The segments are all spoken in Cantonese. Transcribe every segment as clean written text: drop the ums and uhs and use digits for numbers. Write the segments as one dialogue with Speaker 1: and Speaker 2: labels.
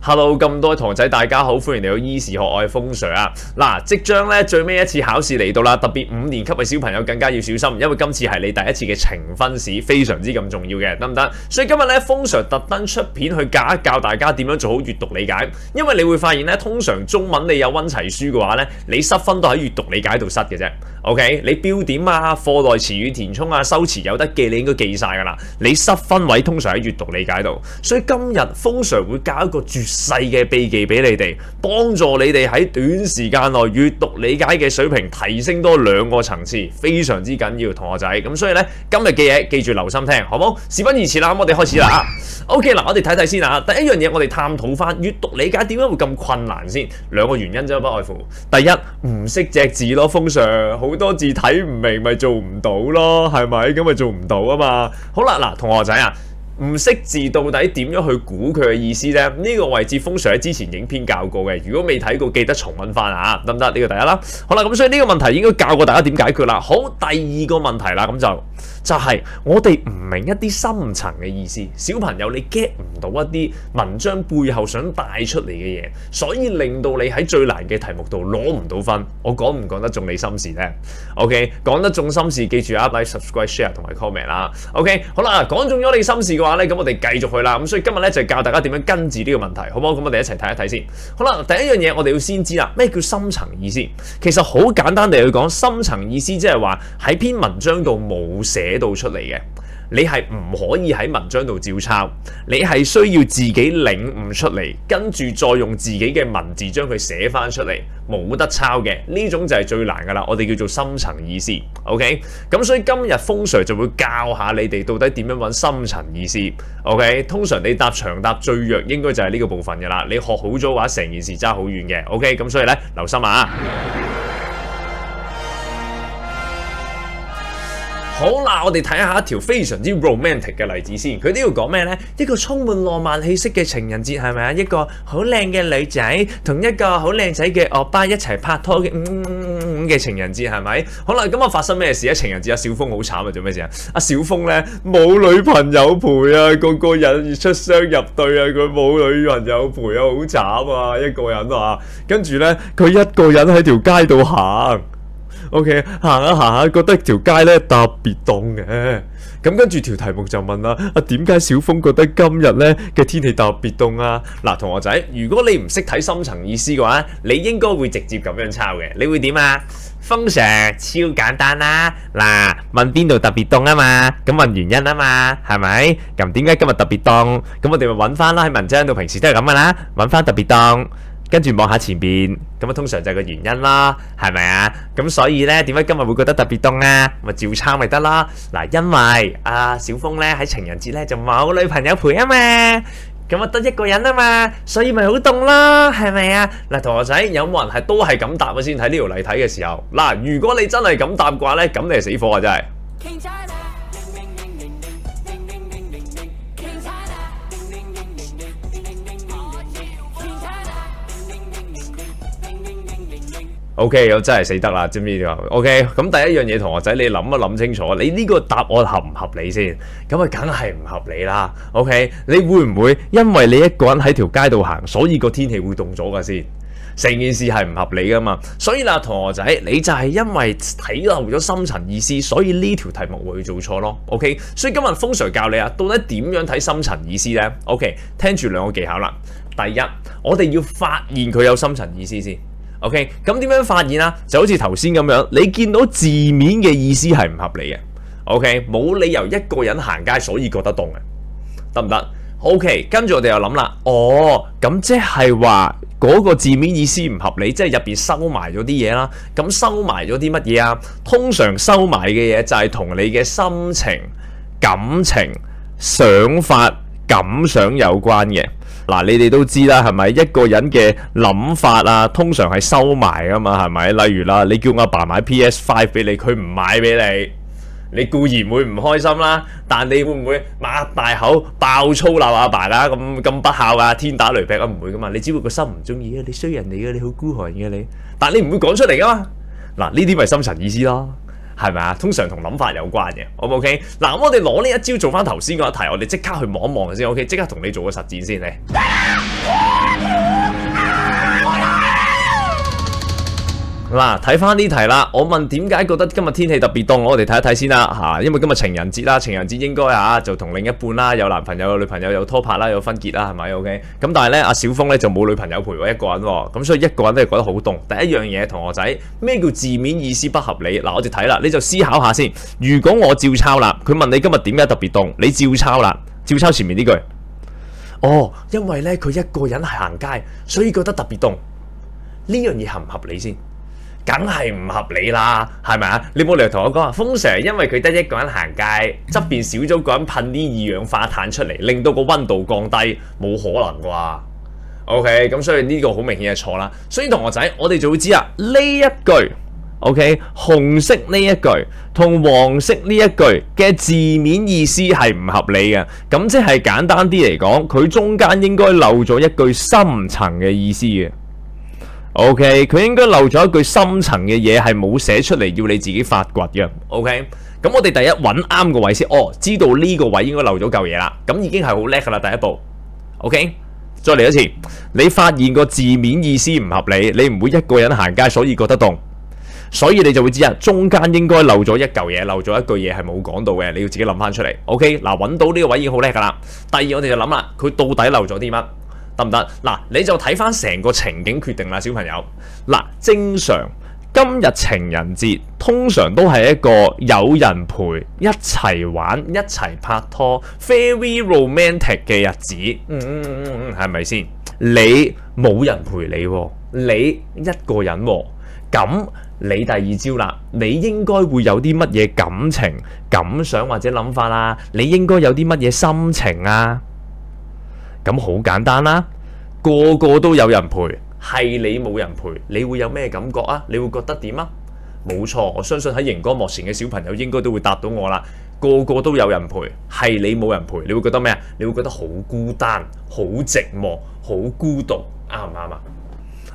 Speaker 1: Hello， 咁多位同學仔，大家好，歡迎嚟到依時學，我係風 Sir 啊！嗱，即將咧最尾一次考試嚟到啦，特別5年級嘅小朋友更加要小心，因為今次係你第一次嘅呈分試，非常之咁重要嘅，得唔得？所以今日咧，風 Sir 特登出片去教一教大家點樣做好閱讀理解，因為你會發現咧，通常中文你有溫齊書嘅話咧，你失分都喺閱讀理解度失嘅啫。OK， 你標點啊、課內詞語填充啊、修辭有得記，你應該記晒㗎啦。你失分位通常喺閱讀理解度，所以今日風 Sir 會教一個絕世嘅秘技俾你哋，幫助你哋喺短時間內閱讀理解嘅水平提升多2個層次，非常之緊要，同學仔。咁所以咧，今日嘅嘢記住留心聽，好冇？事不宜遲啦，咁我哋開始啦。OK， 嗱，我哋睇睇先啊。第一樣嘢，我哋探討翻閱讀理解點解會咁困難先，2個原因啫，不外乎。第一，唔識隻字咯，風 Sir 好多字睇唔明，咪做唔到咯，係咪？咁咪做唔到啊嘛。好啦，嗱，同學仔啊。唔識字到底點樣去估佢嘅意思呢？呢個位置風 Sir 喺之前影片教過嘅，如果未睇過記得重溫翻啊，得唔得？呢個第一啦。好啦，咁所以呢個問題應該教過大家點解決啦。好，第2個問題啦，咁就係我哋唔明一啲深層嘅意思，小朋友你 get 唔到一啲文章背後想帶出嚟嘅嘢，所以令到你喺最難嘅題目度攞唔到分。我講唔講得中你心事呢？ OK， 講得中心事，記住啊 ，like、subscribe、share 同埋 comment 啦。OK， 好啦，講中咗你心事嘅話咧，咁我哋繼續去啦。咁所以今日咧就教大家點樣根治呢個問題，好唔好？咁我哋一齊睇一睇先。好啦，第一樣嘢我哋要先知啦，咩叫深層意思？其實好簡單地去講，深層意思即係話喺篇文章度冇寫到出嚟嘅。你係唔可以喺文章度照抄，你係需要自己領悟出嚟，跟住再用自己嘅文字將佢寫翻出嚟，冇得抄嘅呢種就係最難噶啦。我哋叫做深層意思。OK， 咁所以今日風 Sir 就會教下你哋到底點樣揾深層意思。OK， 通常你答長答最弱應該就係呢個部分噶啦。你學好咗嘅話，成件事爭好遠嘅。OK， 咁所以咧留心啊。好啦，我哋睇下一條非常之 romantic 嘅例子先。佢都要講咩呢？一個充滿浪漫氣息嘅情人節係咪啊？一個好靚嘅女仔同一個好靚仔嘅惡巴一齊拍拖嘅嘅情人節係咪？好啦，咁啊發生咩事啊？情人節阿小峰好慘啊，做咩事啊？阿小峰呢，冇女朋友陪啊，個人出雙入對啊，佢冇女朋友陪啊，好慘啊，一個人啊。跟住呢，佢一個人喺條街度行。OK， 行下行下，覺得條街咧特別凍嘅，咁跟住條題目就問啦，點解小峰覺得今日咧嘅天氣特別凍啊？嗱，同學仔，如果你唔識睇深層意思嘅話，你應該會直接咁樣抄嘅。你會點啊？風 Sir 超簡單啦，嗱，問邊度特別凍啊嘛，咁問原因啊嘛，係咪？咁點解今日特別凍？咁我哋咪揾翻啦，喺文章度平時都係咁噶啦，揾翻特別凍。跟住望下前邊，咁啊通常就係個原因啦，係咪啊？咁所以呢，點解今日會覺得特別凍啊？咪照抄咪得啦。嗱，因為小峰呢喺情人節呢就冇女朋友陪啊嘛，咁啊得一個人啊嘛，所以咪好凍咯，係咪啊？嗱，同學仔有冇人係都係咁答嘅先？睇呢條例睇嘅時候，嗱，如果你真係咁答嘅話呢，咁你係死火啊，真係。OK， 我真係死得啦，知唔知啊 ？OK， 咁第一樣嘢，同學仔你諗一諗清楚，你呢個答案合唔合理先？咁啊，梗係唔合理啦。OK， 你會唔會因為你一個人喺條街度行，所以個天氣會凍咗㗎先？成件事係唔合理噶嘛？所以啦，同學仔，你就係因為睇漏咗深層意思，所以呢條題目會做錯咯。OK， 所以今日風 Sir 教你啊，到底點樣睇深層意思呢？ OK， 聽住2個技巧啦。第一，我哋要發現佢有深層意思先。OK， 咁點樣發現啊？就好似頭先咁樣，你見到字面嘅意思係唔合理嘅。OK， 冇理由一個人行街所以覺得凍嘅，得唔得 ？OK， 跟住我哋又諗啦，咁即係話嗰個字面意思唔合理，即係入邊收埋咗啲嘢啦。咁收埋咗啲乜嘢啊？通常收埋嘅嘢就係同你嘅心情、感情、想法、感想有關嘅。嗱，你哋都知啦，係咪一個人嘅諗法啊？通常係收埋噶嘛，係咪？例如啦，你叫阿爸買 PS5 俾你，佢唔買俾你，你固然會唔開心啦，但你會唔會擘大口爆粗鬧阿爸啦？咁不孝啊，天打雷劈啊，唔會噶嘛？你只會個心唔中意啊，你衰人嚟嘅，你好孤寒嘅你，但你唔會講出嚟噶嘛？嗱，呢啲咪深層意思咯。係咪啊？通常同諗法有關嘅，好唔 OK？嗱，咁我哋攞呢一招做翻頭先嗰一題，我哋即刻去望一望先 ，OK？ 即刻同你做個實戰先嚟。嗱，睇翻呢題啦，我問點解覺得今日天氣特別凍，我哋睇一睇先啦嚇，因為今日情人節啦，情人節應該就同另一半啦，有男朋友有女朋友有拖拍啦，有分結啦，係咪 OK？咁但係咧，阿小峰咧就冇女朋友陪我一個人喎，咁所以一個人咧覺得好凍。第一樣嘢，同學仔，咩叫字面意思不合理？嗱，我哋睇啦，你就思考下先。如果我照抄啦，佢問你今日點解特別凍，你照抄啦，照抄前面呢句。哦，因為咧佢一個人行街，所以覺得特別凍。呢樣嘢合唔合理先？梗係唔合理啦，係咪啊？你冇理由同我講話，風 Sir 因為佢得一個人行街，側邊少咗個人噴啲二氧化碳出嚟，令到個溫度降低，冇可能啩 ？OK， 咁所以呢個好明顯係錯啦。所以同學仔，我哋就會知啊，呢一句 OK， 紅色呢一句同黃色呢一句嘅字面意思係唔合理嘅。咁即係簡單啲嚟講，佢中間應該漏咗一句深層嘅意思嘅。OK， 佢應該漏咗一句深層嘅嘢，係冇寫出嚟，要你自己發掘嘅。OK， 咁我哋第一揾啱個位先。哦，知道呢個位應該漏咗嚿嘢啦，咁已經係好叻噶啦。第一步 OK， 再嚟一次，你發現個字面意思唔合理，你唔會一個人行街所以覺得凍，所以你就會知啊，中間應該漏咗一嚿嘢，漏咗一句嘢係冇講到嘅，你要自己諗翻出嚟。OK， 嗱，揾到呢個位已經好叻噶啦。第二我哋就諗啦，佢到底漏咗啲乜？得唔得？嗱，你就睇翻成個情景決定啦，小朋友。嗱，正常今日情人節通常都係一個有人陪、一齊玩、一齊拍拖 very romantic 嘅日子。係咪先？你冇人陪你喎，你一個人喎，咁你第二招啦，你應該會有啲乜嘢感情、感想或者諗法啦？你應該有啲乜嘢心情啊？咁好簡單啦，個個都有人陪，係你冇人陪，你會有咩感覺啊？你會覺得點啊？冇錯，我相信喺熒光幕前嘅小朋友應該都會答到我啦。個個都有人陪，係你冇人陪，你會覺得咩啊？你會覺得好孤單、好寂寞、好孤獨，啱唔啱啊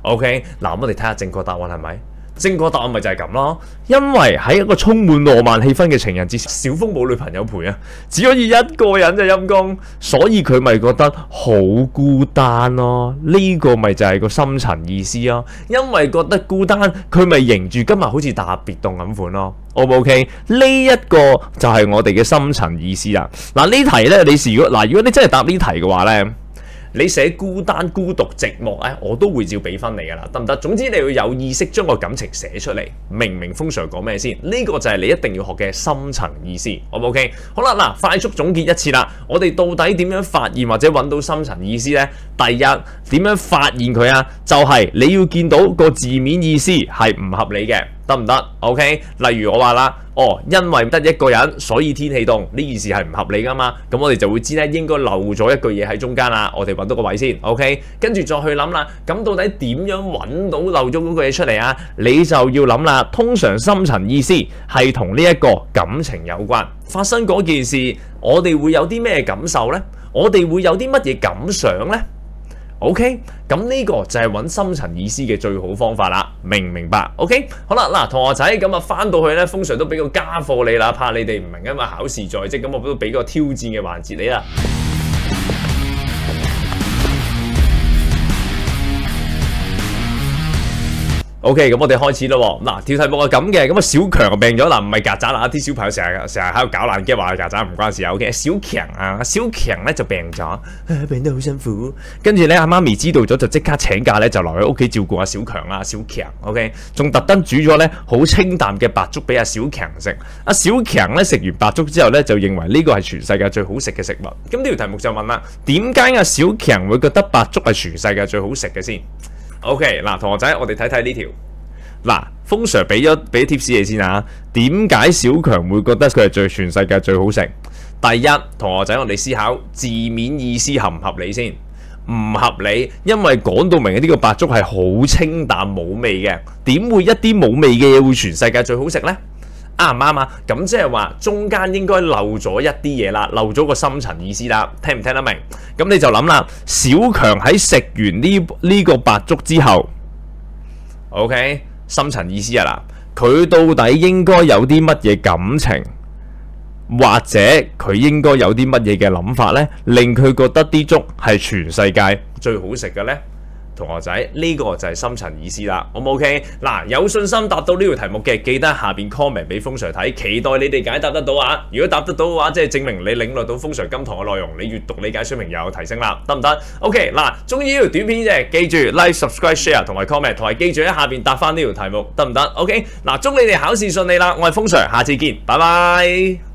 Speaker 1: ？OK， 嗱，我哋睇下正確答案係咪？正確答案咪就係咁咯，因為喺一個充滿浪漫氣氛嘅情人節，小峰冇女朋友陪啊，只可以一個人就陰公，所以佢咪覺得好孤單咯。呢個咪就係個深層意思咯，因為覺得孤單，佢咪迎住今日好似特別凍咁款咯。O 唔 OK？ 呢一個就係我哋嘅深層意思啦。嗱，呢題呢，如果你真係答呢題嘅話呢，你寫孤單、孤獨、寂寞咧，我都會照俾分你噶啦，得唔得？總之你要有意識將個感情寫出嚟，明唔明風 Sir 講咩先？呢個就係你一定要學嘅深層意思，好唔 OK？ 好啦，嗱，快速總結一次啦，我哋到底點樣發現或者揾到深層意思呢？第一，點樣發現佢啊？就係你要見到個字面意思係唔合理嘅，得唔得 ？OK？ 例如我話啦，哦，因為得一個人，所以天氣凍，呢件事係唔合理噶嘛？咁我哋就會知咧，應該漏咗一句嘢喺中間啦。我哋揾到個位先 ，OK？ 跟住再去諗啦，咁到底點樣揾到漏咗嗰句嘢出嚟啊？你就要諗啦。通常深層意思係同呢一個感情有關，發生嗰件事，我哋會有啲咩感受呢？我哋會有啲乜嘢感想呢？OK， 咁呢個就係揾深層意思嘅最好方法啦，明唔明白 ？OK， 好啦，嗱，同學仔咁啊，翻到去咧，風 Sir 都俾個家課你啦，怕你哋唔明啊嘛，考試在即，咁我都俾個挑戰嘅環節你啦。OK， 咁我哋開始咯。嗱，條題目係咁嘅，咁啊小強病咗嗱，唔係曱甴啦，啲小朋友成日喺度搞爛機話曱甴唔關事啊。OK， 小強啊，小強咧就病咗，病得好辛苦。跟住咧，阿媽咪知道咗就即刻請假咧，就留喺屋企照顧阿小強啦。小強 OK， 仲特登煮咗咧好清淡嘅白粥俾阿小強食。阿小強咧食完白粥之後咧，就認為呢個係全世界最好食嘅食物。咁呢條題目就問啦，點解阿小強會覺得白粥係全世界最好食嘅先？ OK， 嗱，同學仔，我哋睇睇呢條。嗱，風 Sir 俾貼士你先啊。點解小強會覺得佢係全世界最好食？第一，同學仔，我哋思考字面意思合唔合理先？唔合理，因為講到明呢個白粥係好清淡冇味嘅，點會一啲冇味嘅嘢會全世界最好食呢？啱唔啱啊？咁即係話中間應該漏咗一啲嘢啦，漏咗個深層意思啦，聽唔聽得明？咁你就諗啦，小強喺食完呢個白粥之後 ，OK， 深層意思啊啦，佢到底應該有啲乜嘢感情，或者佢應該有啲乜嘢嘅諗法呢？令佢覺得啲粥係全世界最好食嘅呢？同學仔，呢個就係深層意思啦，好唔 OK？嗱，有信心答到呢條題目嘅，記得下邊 comment 俾風 Sir 睇，期待你哋解答得到啊！如果答得到嘅話，即係證明你領略到風 Sir 今堂嘅內容，你閱讀理解水平又有提升啦，得唔得 ？OK， 嗱，中意呢條短片嘅，記住 like、subscribe、share 同埋 comment， 同埋記住喺下邊答翻呢條題目，得唔得 ？OK， 嗱，祝你哋考試順利啦！我係風 Sir，下次見，拜拜。